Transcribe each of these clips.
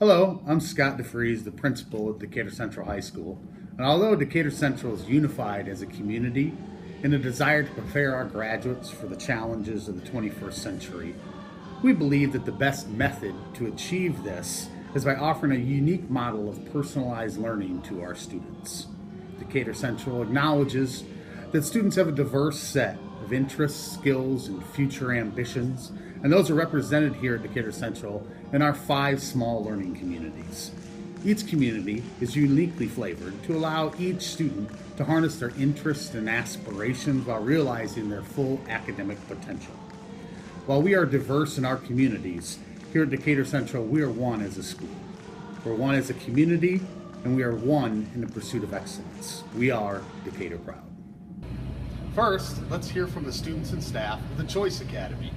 Hello, I'm Scott DeFries, the principal at Decatur Central High School. And although Decatur Central is unified as a community in a desire to prepare our graduates for the challenges of the 21st century, we believe that the best method to achieve this is by offering a unique model of personalized learning to our students. Decatur Central acknowledges that students have a diverse set of interests, skills, and future ambitions, and those are represented here at Decatur Central in our 5 small learning communities. Each community is uniquely flavored to allow each student to harness their interests and aspirations while realizing their full academic potential. While we are diverse in our communities, here at Decatur Central, we are one as a school. We're one as a community, and we are one in the pursuit of excellence. We are Decatur proud. First, let's hear from the students and staff of the Choice Academy.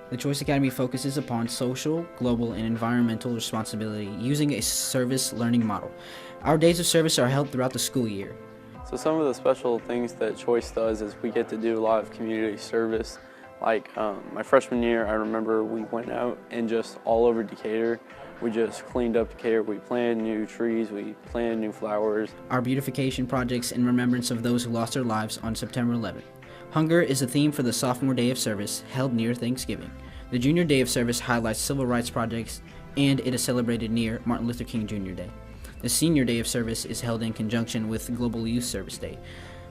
The Choice Academy focuses upon social, global, and environmental responsibility using a service learning model. Our days of service are held throughout the school year. So some of the special things that Choice does is we get to do a lot of community service. Like my freshman year, I remember we went out and just all over Decatur, we just cleaned up Decatur. We planted new trees, we planted new flowers. Our beautification projects in remembrance of those who lost their lives on September 11th. Hunger is the theme for the Sophomore Day of Service, held near Thanksgiving. The Junior Day of Service highlights civil rights projects, and it is celebrated near Martin Luther King Jr. Day. The Senior Day of Service is held in conjunction with Global Youth Service Day.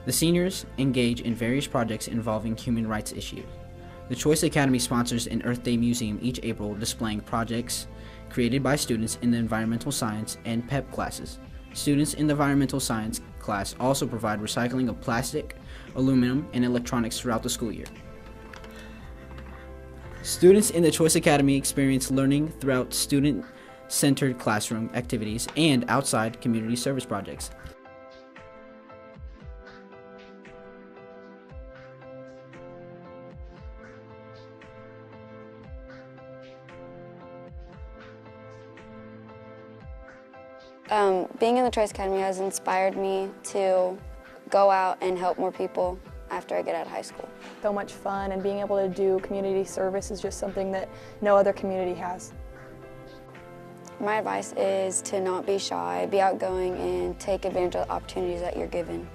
The seniors engage in various projects involving human rights issues. The Choice Academy sponsors an Earth Day museum each April displaying projects created by students in the environmental science and PEP classes. Students in the environmental science class also provide recycling of plastic, aluminum, and electronics throughout the school year. Students in the Choice Academy experience learning throughout student-centered classroom activities and outside community service projects. Being in the Choice Academy has inspired me to go out and help more people after I get out of high school. So much fun, and being able to do community service is just something that no other community has. My advice is to not be shy, be outgoing, and take advantage of the opportunities that you're given.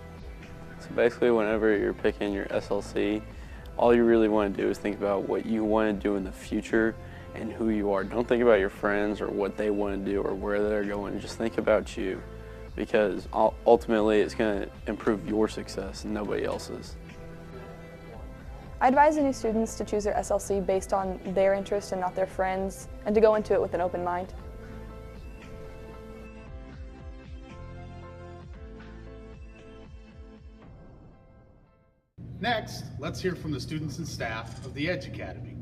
So basically whenever you're picking your SLC, all you really want to do is think about what you want to do in the future and who you are. Don't think about your friends or what they want to do or where they're going. Just think about you, because ultimately it's going to improve your success and nobody else's. I advise the new students to choose their SLC based on their interest and not their friends, and to go into it with an open mind. Next, let's hear from the students and staff of the Edge Academy.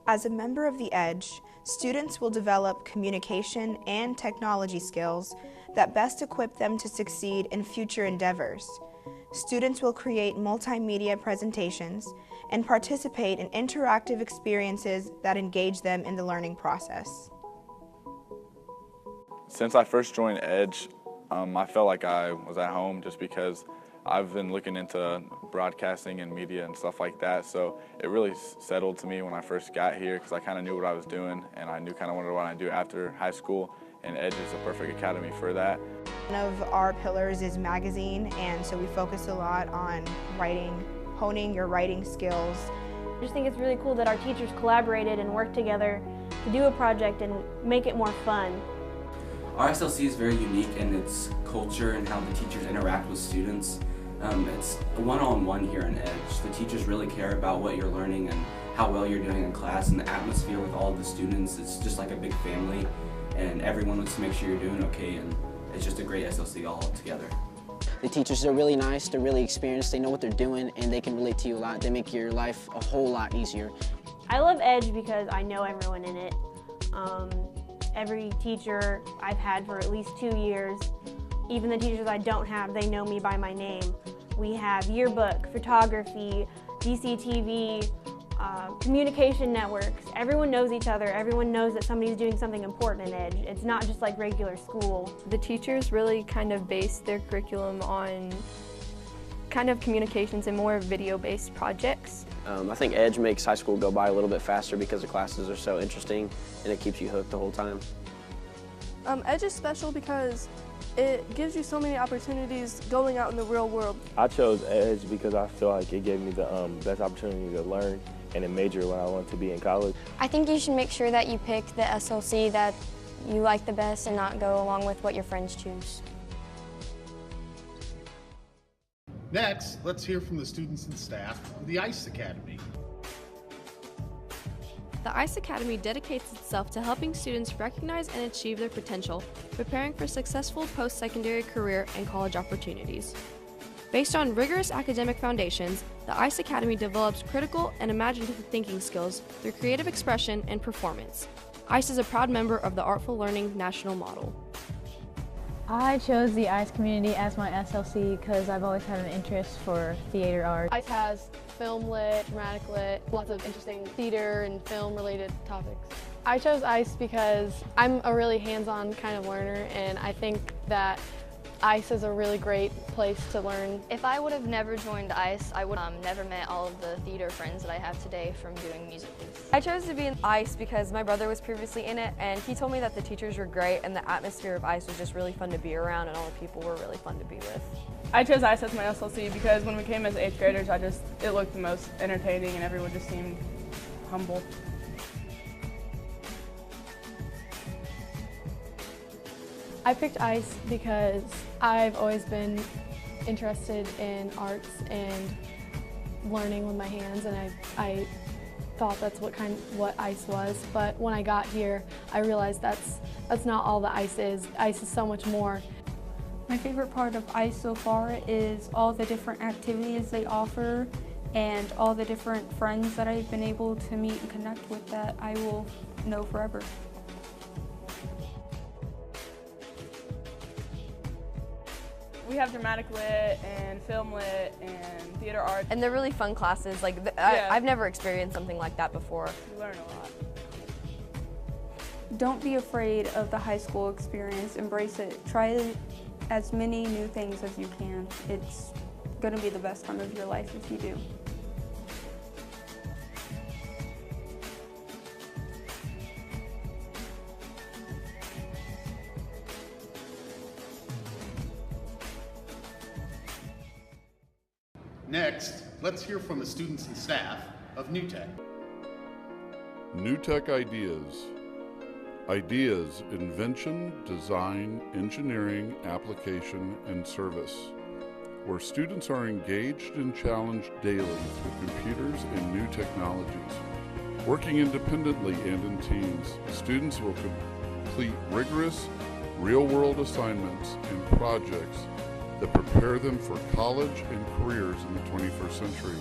As a member of the Edge, students will develop communication and technology skills that best equip them to succeed in future endeavors. Students will create multimedia presentations and participate in interactive experiences that engage them in the learning process. Since I first joined Edge, I felt like I was at home just because I've been looking into broadcasting and media and stuff like that, so it really settled to me when I first got here because I kind of knew what I was doing and I knew kind of what I wanted to do after high school, and Edge is a perfect academy for that. One of our pillars is magazine, and so we focus a lot on writing, honing your writing skills. I just think it's really cool that our teachers collaborated and worked together to do a project and make it more fun. Our SLC is very unique in its culture and how the teachers interact with students. It's a one-on-one here in Edge. The teachers really care about what you're learning and how well you're doing in class, and the atmosphere with all of the students, it's just like a big family, and everyone wants to make sure you're doing okay, and it's just a great SLC all together. The teachers are really nice, they're really experienced, they know what they're doing, and they can relate to you a lot. They make your life a whole lot easier. I love Edge because I know everyone in it. Every teacher I've had for at least 2 years, even the teachers I don't have, they know me by my name. We have yearbook, photography, DCTV, communication networks. Everyone knows each other. Everyone knows that somebody's doing something important in Edge. It's not just like regular school. The teachers really kind of base their curriculum on kind of communications and more video-based projects. I think Edge makes high school go by a little bit faster because the classes are so interesting and it keeps you hooked the whole time. Edge is special because it gives you so many opportunities going out in the real world. I chose Edge because I feel like it gave me the best opportunity to learn and to major when I want to be in college. I think you should make sure that you pick the SLC that you like the best and not go along with what your friends choose. Next, let's hear from the students and staff of the ICE Academy. The ICE Academy dedicates itself to helping students recognize and achieve their potential, preparing for successful post-secondary career and college opportunities. Based on rigorous academic foundations, the ICE Academy develops critical and imaginative thinking skills through creative expression and performance. ICE is a proud member of the Artful Learning National Model. I chose the ICE community as my SLC because I've always had an interest for theater art. ICE has film lit, dramatic lit, lots of interesting theater and film related topics. I chose ICE because I'm a really hands-on kind of learner, and I think that ICE is a really great place to learn. If I would have never joined ICE, I would have never met all of the theater friends that I have today from doing musicals. I chose to be in ICE because my brother was previously in it, and he told me that the teachers were great and the atmosphere of ICE was just really fun to be around, and all the people were really fun to be with. I chose ICE as my SLC because when we came as 8th graders, it looked the most entertaining and everyone just seemed humble. I picked ICE because I've always been interested in arts and learning with my hands, and I thought that's what ICE was. But when I got here, I realized that's not all that ICE is. ICE is so much more. My favorite part of ICE so far is all the different activities they offer and all the different friends that I've been able to meet and connect with that I will know forever. We have dramatic lit and film lit and theater art. And they're really fun classes. I've never experienced something like that before. We learn a lot. Don't be afraid of the high school experience. Embrace it. Try as many new things as you can. It's going to be the best time of your life if you do. Next, let's hear from the students and staff of New Tech. New Tech Ideas. Ideas, invention, design, engineering, application, and service. Where students are engaged and challenged daily through computers and new technologies. Working independently and in teams, students will complete rigorous, real-world assignments and projects that prepare them for college and careers in the 21st century.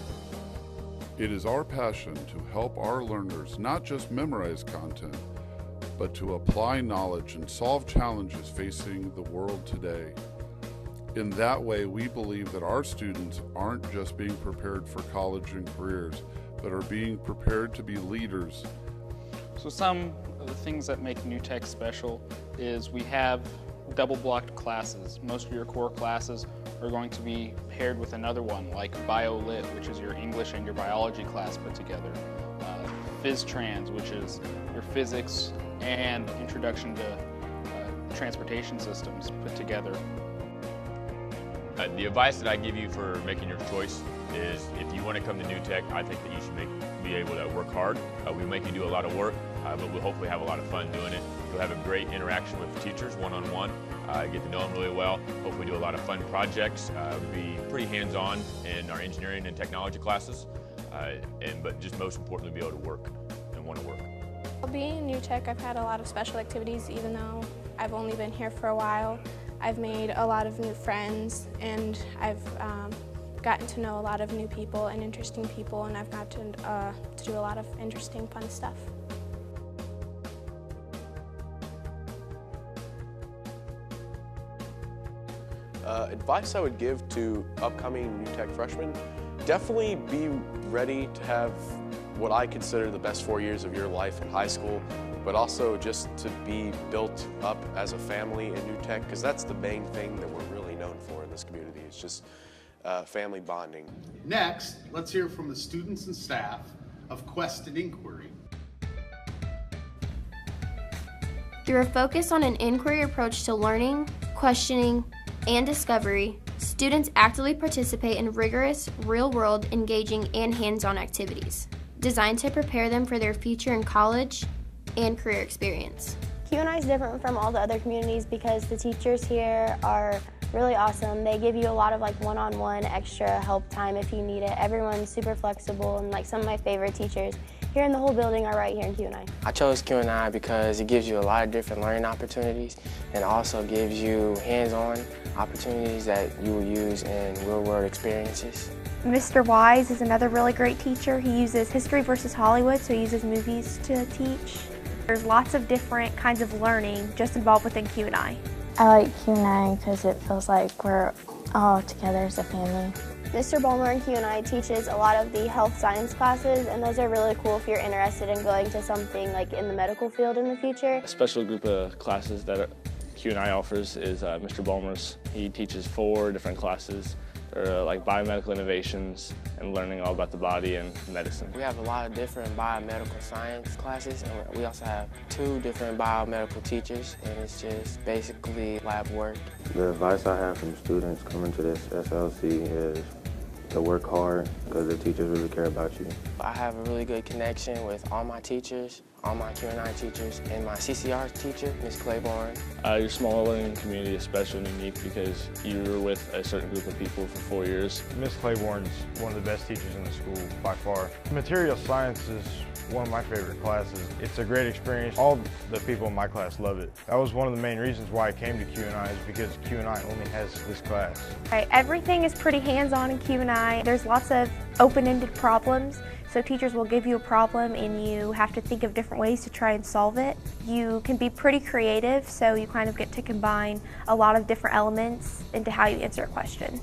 It is our passion to help our learners not just memorize content, but to apply knowledge and solve challenges facing the world today. In that way, we believe that our students aren't just being prepared for college and careers, but are being prepared to be leaders. So some of the things that make New Tech special is we have double-blocked classes. Most of your core classes are going to be paired with another one, like Bio-Lit, which is your English and your biology class put together. Phys-Trans, which is your physics and introduction to transportation systems put together. The advice that I give you for making your choice is if you want to come to New Tech, I think that you should be able to work hard. We'll make you do a lot of work, but we'll hopefully have a lot of fun doing it. You'll have a great interaction with the teachers one-on-one, get to know them really well, hopefully do a lot of fun projects, be pretty hands-on in our engineering and technology classes, but just most importantly be able to work and want to work. Being in New Tech, I've had a lot of special activities even though I've only been here for a while. I've made a lot of new friends, and I've gotten to know a lot of new people and interesting people, and I've gotten to do a lot of interesting, fun stuff. Advice I would give to upcoming New Tech freshmen, definitely be ready to have what I consider the best 4 years of your life in high school, but also just to be built up as a family in New Tech, because that's the main thing that we're really known for in this community. It's just family bonding. Next, let's hear from the students and staff of Quest and Inquiry. Through a focus on an inquiry approach to learning, questioning, and discovery, students actively participate in rigorous, real-world, engaging, and hands-on activities, designed to prepare them for their future in college and career experience. QNI is different from all the other communities because the teachers here are really awesome. They give you a lot of one-on-one extra help time if you need it. Everyone's super flexible, and some of my favorite teachers here in the whole building are right here in QNI. I chose QNI because it gives you a lot of different learning opportunities and also gives you hands-on opportunities that you will use in real-world experiences. Mr. Wise is another really great teacher. He uses history versus Hollywood, so he uses movies to teach. There's lots of different kinds of learning just involved within QNI. I like QNI because it feels like we're all together as a family. Mr. Ballmer in QNI teaches a lot of the health science classes, and those are really cool if you're interested in going to something in the medical field in the future. A special group of classes that QNI offers is Mr. Ballmer's. He teaches 4 different classes. They're biomedical innovations and learning all about the body and medicine. We have a lot of different biomedical science classes, and we also have 2 different biomedical teachers, and it's just basically lab work. The advice I have from students coming to this SLC is to work hard because the teachers really care about you. I have a really good connection with all my teachers, all my QNI teachers, and my CCR teacher, Ms. Claiborne. Your small learning community is special and unique because you're with a certain group of people for 4 years. Ms. Claiborne's one of the best teachers in the school by far. Material science is one of my favorite classes. It's a great experience. All the people in my class love it. That was one of the main reasons why I came to QNI is because QNI only has this class. Right, everything is pretty hands-on in QNI. There's lots of open-ended problems. So teachers will give you a problem and you have to think of different ways to try and solve it. You can be pretty creative, so you kind of get to combine a lot of different elements into how you answer a question.